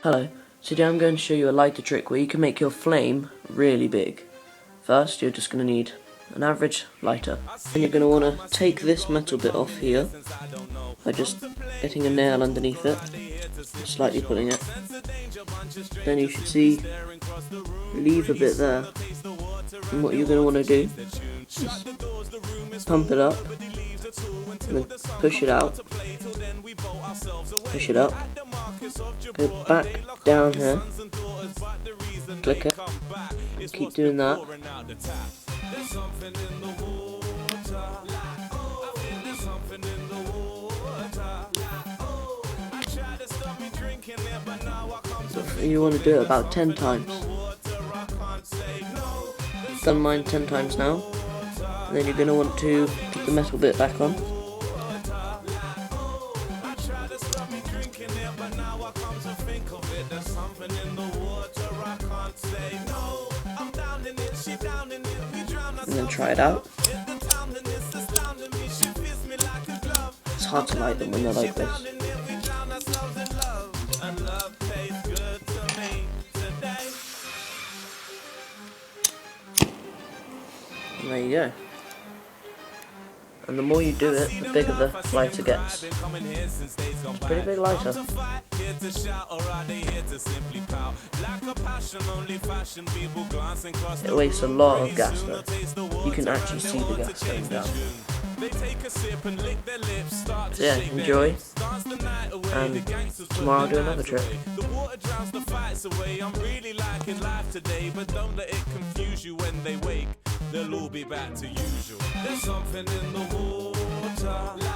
Hello, today I'm going to show you a lighter trick where you can make your flame really big. First, you're just going to need an average lighter. Then you're going to want to take this metal bit off here by just getting a nail underneath it, slightly pulling it. Then you should see, leave a bit there. And what you're going to want to do is pump it up, and then push it out, push it up, go back down here, click it, keep doing that. So you want to do it about 10 times. Done mine 10 times now. And then you're going to want to put the metal bit back on. And then try it out. It's hard to light them when they're like this. And there you go. And the more you do it, the bigger the lighter gets. It's a pretty big lighter. It wastes a lot of gas though. You can actually see the gas going down. So yeah, enjoy. And tomorrow I'll do another trick. They'll all be back to usual. There's something in the water.